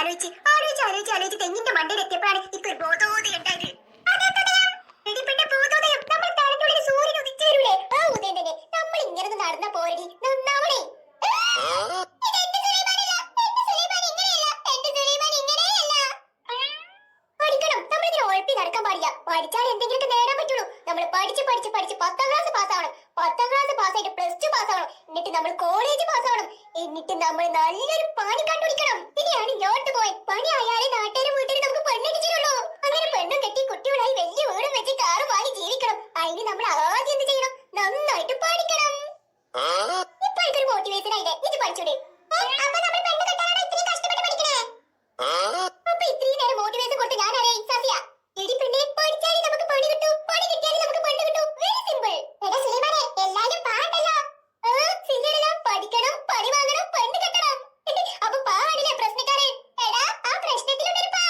ആലോചിച്ച് ആലോചിച്ച് ആലോചിച്ച് ആലോചിച്ച് തെങ്ങിന്റെ മണ്ടയിൽ എത്തിയപ്പോഴാണ് ഇപ്പൊ ഒരു ബോധോദയം ഉണ്ടായത്. എടി പിന്നെ ബോധോദയം നമ്മൾ തലയ്ക്കുള്ളിൽ സൂര്യൻ ഉദിച്ചു വരൂലേ, ആ ഉദയം തന്നെ. നമ്മൾ ഇങ്ങനെ നടന്ന പോരടി നന്നാവണേ. നടക്കാൻ പാടില്ല. പഠിച്ചാൽ എന്തെങ്കിലും നേടാൻ പറ്റുള്ളൂ. നമ്മൾ പഠിച്ച് പഠിച്ച് പഠിച്ച് 10ാം ക്ലാസ് പാസ്സാവണം. 10ാം ക്ലാസ് പാസ്സായിട്ട് +2 പാസ്സാവണം. എന്നിട്ട് നമ്മൾ കോളേജ് പാസ്സാവണം. എന്നിട്ട് നമ്മൾ നല്ലൊരു പണി കണ്ടുപിടിക്കണം. ഇനിയാണ് ഇങ്ങോട്ട് പോയി പണി ആയാലേ നാട്ടുകാരും വീട്ടിൽ നമുക്ക് പെണ്ണിടിച്ചിട്ടുള്ളൂ. അങ്ങനെ പെണ്ണും കെട്ടി കുട്ടികളായി വലിയ വീടും വെച്ച് കാറ് വാങ്ങി ജീവിക്കണം. അതിന് നമ്മൾ ആദ്യം എന്ത് ചെയ്യണം? നന്നായിട്ട് പഠിക്കണം. ഇപ്പൊ എനിക്കൊരു മോട്ടിവേഷൻ ആയില്ലേ, ഇത് പഠിച്ചൂടെ? അപ്പൊ നമ്മൾ പെണ്ണ് കെട്ടാനാണ് ഇത്രയും കഷ്ടപ്പെട്ട് പഠിക്കണേ. അപ്പൊ ഇത്രയും നേരം മോട്ടിവേഷൻ കൊടുത്ത് ഞാൻ അറിയാം സഫിയ. എടി പെണ്ണെ, പഠിച്ചാലേ നമുക്ക് പണി കിട്ടൂ, പണി കിട്ടിയാലേ നമുക്ക് പെണ്ണ് കിട്ടൂ. Very simple. എടാ സുലൈമാനെ, എല്ലാരും പാട്ടല്ലോ. സിനിമ പഠിക്കണം, പണി വാങ്ങണം, പെണ്ണ് കെട്ടണം. അപ്പൊ പാടില്ലേ പ്രശ്നക്കാരൻ? എടാ ആ പ്രശ്നത്തിലൊരു പാ.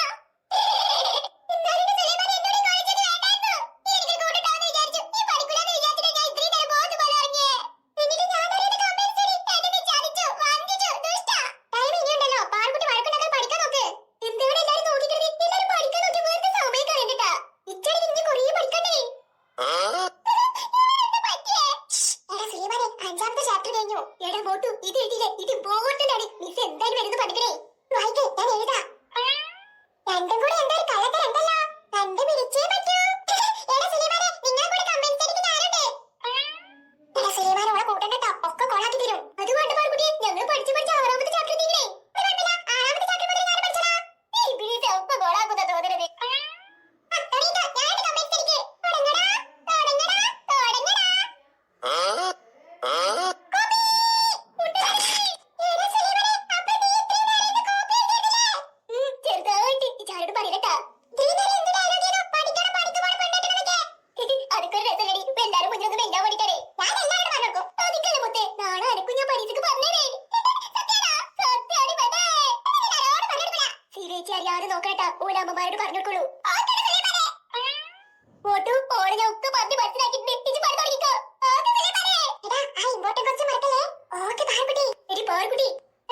നോക്കട്ടാ ഓലമ്മമാരോട് പറഞ്ഞോളൂ.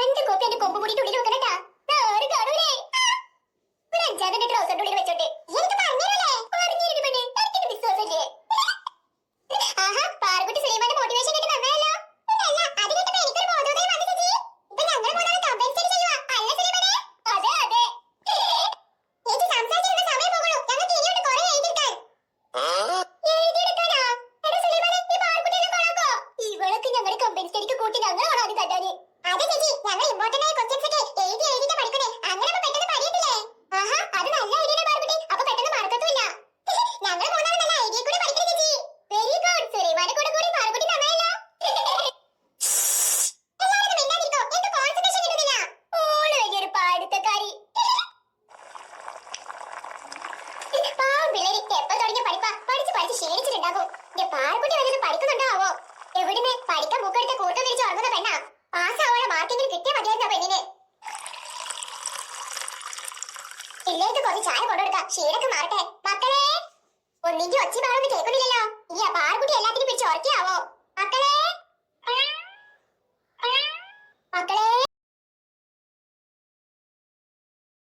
എന്റെ കോപ്പി എന്റെ കൊമ്പ് മുടിയുടെ ഉള്ളിൽ വെക്കണട്ടാ. കാണൂലേ ഒരു 5-ാം ട്രൗസറിന്റെ ഉള്ളിൽ വെച്ചോട്ടെ. വിശ്വാസല്ലേ? ആഹാ, പാർക്കുട്ടി സുലൈമാന്റെ മോട്ടിവേഷൻ കേട്ട് നന്നായല്ലോ. എവിടുന്ന് പഠിക്കാൻ ബുക്കെടുത്ത് കൂട്ടം തിരിച്ച് ഉറങ്ങുന്ന പെണ്ണാ. പാസ്സാവാനുള്ള മാർക്കെങ്കിലും കിട്ടിയ മതിയായിരുന്നു ആ പെണ്ണിന്. പിള്ളേർക്ക് കുറച്ച് ചായ കൊണ്ടുകൊടുക്കാം, ക്ഷീണൊക്കെ മാറട്ടെ. മക്കളെ, ഒന്നിന്റെ ഒച്ചി പാടൊന്നും കേൾക്കുന്നില്ലല്ലോ. ഈ ആ പാർക്കുട്ടി എല്ലാത്തിനും പിടിച്ച് ഉറക്കിയാവോ?